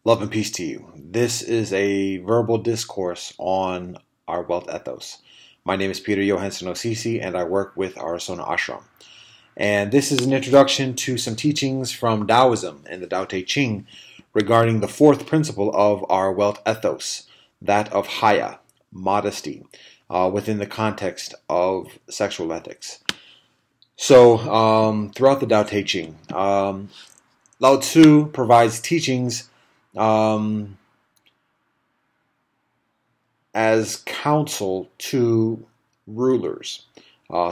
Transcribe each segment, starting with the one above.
Love and peace to you. This is a verbal discourse on our Welt Ethos. My name is Peter Johansson Osisi, and I work with our Sona Ashram. And this is an introduction to some teachings from Taoism and the Tao Te Ching regarding the fourth principle of our Welt Ethos, that of Haya, modesty, within the context of sexual ethics. So, throughout the Tao Te Ching, Lao Tzu provides teachings as counsel to rulers,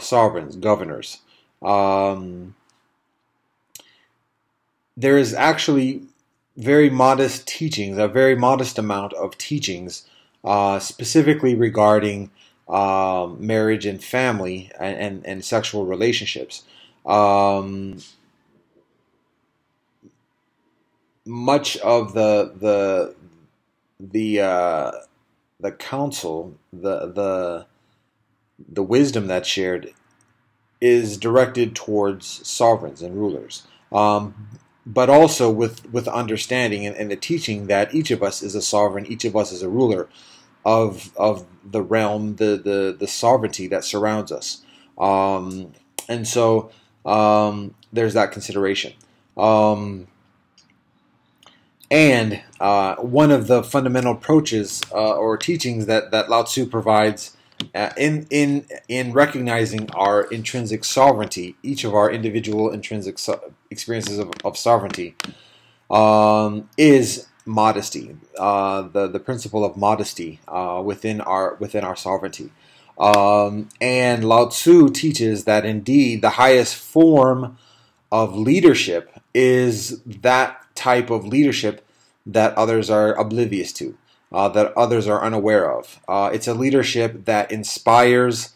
sovereigns, governors. There is actually very modest teachings, a very modest amount of teachings, specifically regarding marriage and family and sexual relationships. Much of the counsel, the wisdom that's shared is directed towards sovereigns and rulers, but also with understanding and the teaching that each of us is a sovereign, each of us is a ruler of the realm, the sovereignty that surrounds us, and so there's that consideration. And one of the fundamental approaches or teachings that Lao Tzu provides in recognizing our intrinsic sovereignty, each of our individual intrinsic experiences of sovereignty, is modesty, the principle of modesty within our sovereignty. And Lao Tzu teaches that indeed the highest form of leadership is that type of leadership that others are oblivious to, that others are unaware of. It's a leadership that inspires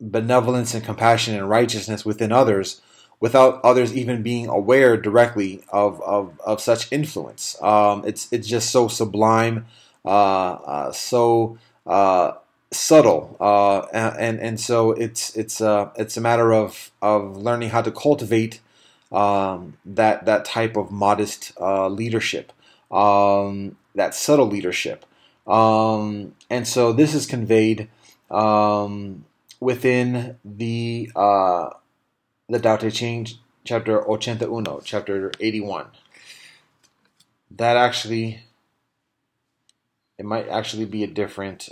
benevolence and compassion and righteousness within others without others even being aware directly of such influence. It's just so sublime, so subtle, and so it's a matter of learning how to cultivate that type of modest leadership, that subtle leadership, and so this is conveyed within the Tao Te Ching, chapter 81, chapter 81. That actually, it might actually be a different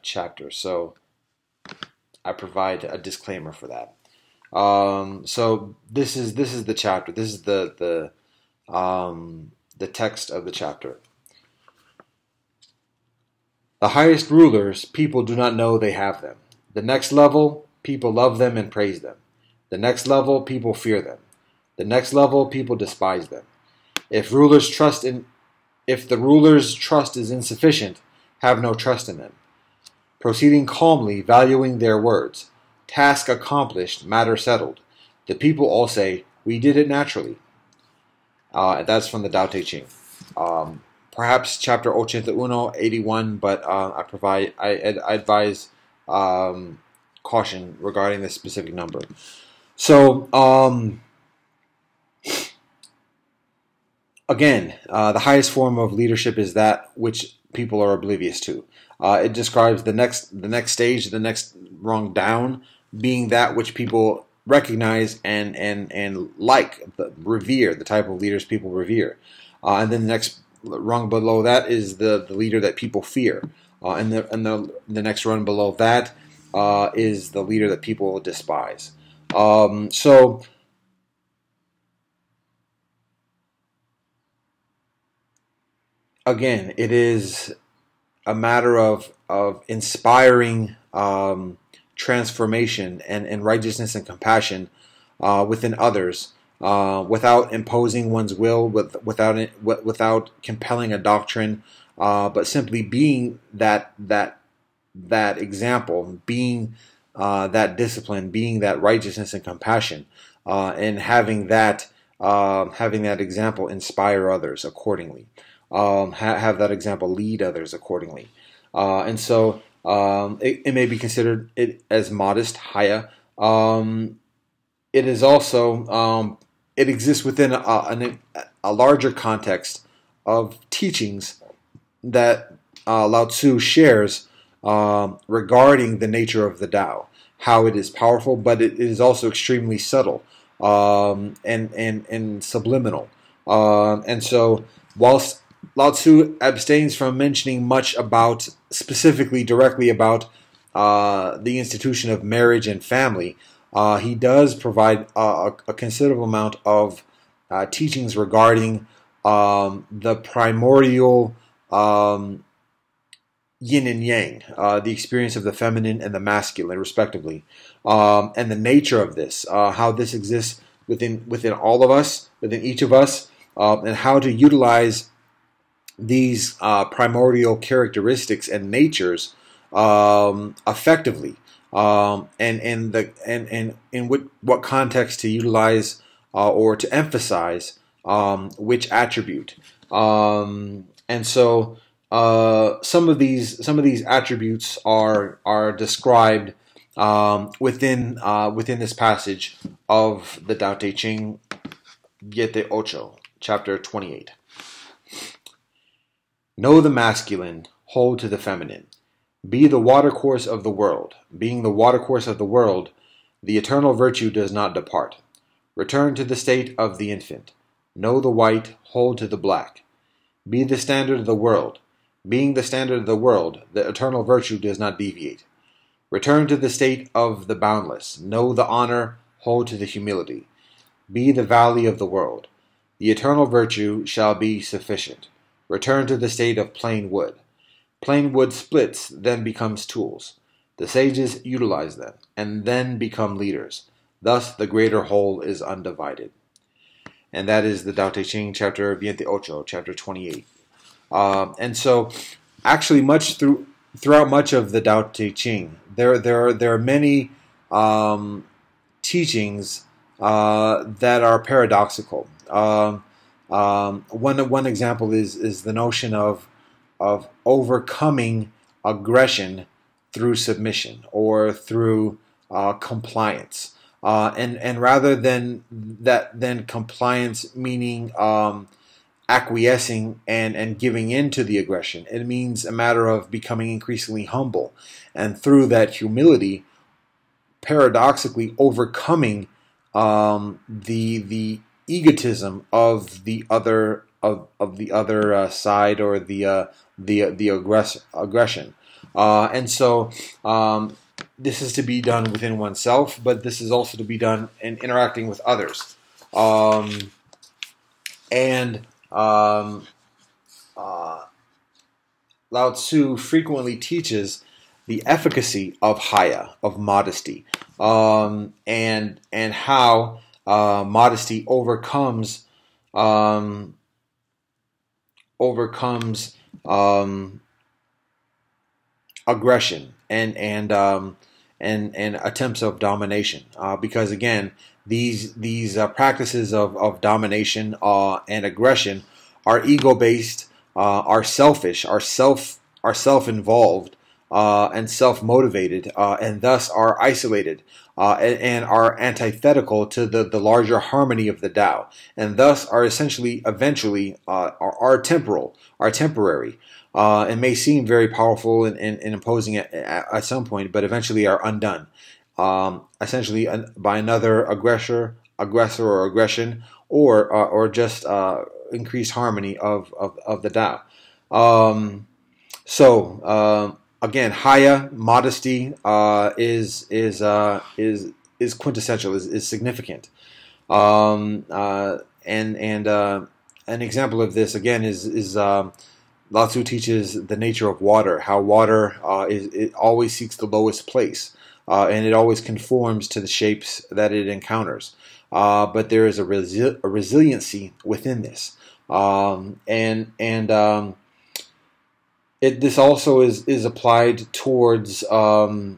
chapter, so I provide a disclaimer for that. So this is the chapter. This is the text of the chapter. The highest rulers, people do not know they have them. The next level, people love them and praise them. The next level, people fear them. The next level, people despise them. If the ruler's trust is insufficient, have no trust in them. Proceeding calmly, valuing their words. Task accomplished, matter settled. The people all say, we did it naturally. That's from the Tao Te Ching. Perhaps chapter 81, but I advise caution regarding this specific number. So, again, the highest form of leadership is that which people are oblivious to. It describes the next stage, the next rung down, being that which people recognize and like, revere, the type of leaders people revere. And then the next rung below that is the leader that people fear. And the next rung below that is the leader that people despise. So again, it is a matter of inspiring transformation and righteousness and compassion within others, without imposing one's will, without compelling a doctrine, but simply being that example, being that discipline, being that righteousness and compassion, and having that example inspire others accordingly. Have that example lead others accordingly. And so it may be considered as modest, Haya. It is also it exists within a larger context of teachings that Lao Tzu shares regarding the nature of the Tao, how it is powerful, but it is also extremely subtle and subliminal. And so, whilst Lao Tzu abstains from mentioning much about, specifically directly about the institution of marriage and family, he does provide a considerable amount of teachings regarding the primordial yin and yang, the experience of the feminine and the masculine, respectively, and the nature of this, how this exists within all of us, within each of us, and how to utilize these primordial characteristics and natures effectively, and in what context to utilize or to emphasize which attribute, and so some of these attributes are described within this passage of the Tao Te Ching, Viete Ocho, chapter 28. Know the masculine, hold to the feminine. Be the watercourse of the world. Being the watercourse of the world, the eternal virtue does not depart. Return to the state of the infant. Know the white, hold to the black. Be the standard of the world. Being the standard of the world, the eternal virtue does not deviate. Return to the state of the boundless. Know the honor, hold to the humility. Be the valley of the world. The eternal virtue shall be sufficient. Return to the state of plain wood. Plain wood splits, then becomes tools. The sages utilize them, and then become leaders. Thus the greater whole is undivided. And that is the Tao Te Ching, chapter 28, chapter 28. And so, actually, throughout much of the Tao Te Ching, there are many teachings that are paradoxical. One example is the notion of overcoming aggression through submission or through compliance, and rather than compliance meaning acquiescing and giving in to the aggression, it means a matter of becoming increasingly humble, and through that humility, paradoxically overcoming the egotism of the other side, or the aggression, and so this is to be done within oneself, but this is also to be done in interacting with others, and Lao Tzu frequently teaches the efficacy of Haya, of modesty, and how modesty overcomes aggression and attempts of domination, because again, these practices of domination and aggression are ego-based, are selfish, are self-involved, and self-motivated, and thus are isolated, and are antithetical to the larger harmony of the Tao, and thus are eventually are temporary, and may seem very powerful and imposing at some point, but eventually are undone, essentially by another aggressor or aggression, or just increased harmony of the Tao. Again, Haya, modesty, is quintessential, is significant, and an example of this again is Lao Tzu teaches the nature of water, how water it always seeks the lowest place, and it always conforms to the shapes that it encounters, but there is a resiliency within this, this also is applied towards our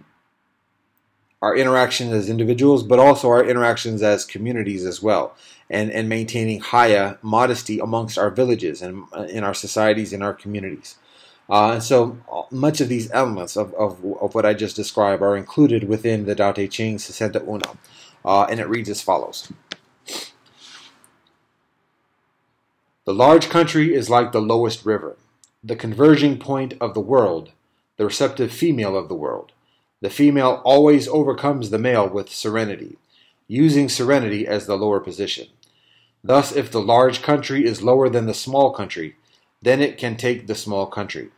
interactions as individuals, but also our interactions as communities as well, and maintaining Haya, modesty, amongst our villages and in our societies, in our communities. And so much of these elements of what I just described are included within the Tao Te Ching 61, and it reads as follows. The large country is like the lowest river, the converging point of the world, the receptive female of the world. The female always overcomes the male with serenity, using serenity as the lower position. Thus, if the large country is lower than the small country, then it can take the small country.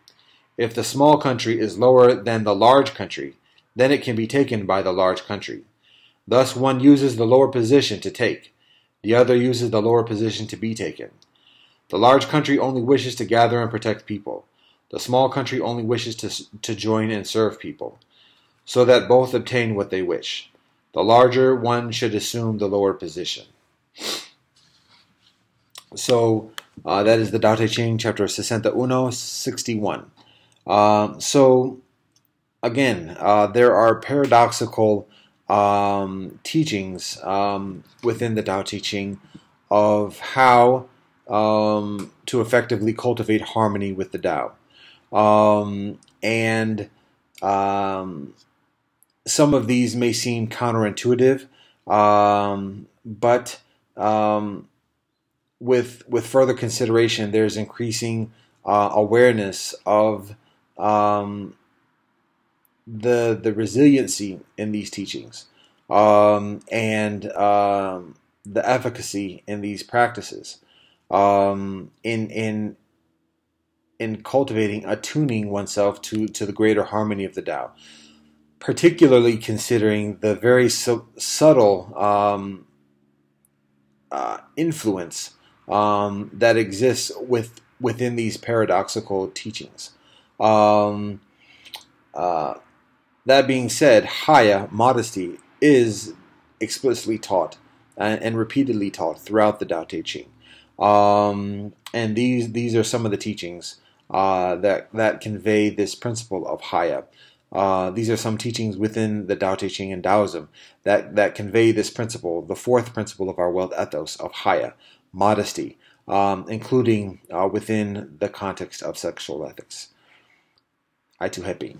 If the small country is lower than the large country, then it can be taken by the large country. Thus, one uses the lower position to take. The other uses the lower position to be taken. The large country only wishes to gather and protect people. The small country only wishes to join and serve people, so that both obtain what they wish. The larger one should assume the lower position. So that is the Tao Te Ching, chapter 61, 61. So again, there are paradoxical teachings within the Tao Te Ching of how to effectively cultivate harmony with the Tao. Some of these may seem counterintuitive, but with further consideration, there's increasing awareness of the resiliency in these teachings, and the efficacy in these practices, in cultivating, attuning oneself to the greater harmony of the Tao, particularly considering the very subtle influence that exists within these paradoxical teachings. That being said, Haya, modesty, is explicitly taught and repeatedly taught throughout the Tao Te Ching. And these are some of the teachings that convey this principle of Haya. These are some teachings within the Tao Te Ching and Taoism that convey this principle, the fourth principle of our Welt ethos of Haya, modesty, including within the context of sexual ethics. Ai tu happy.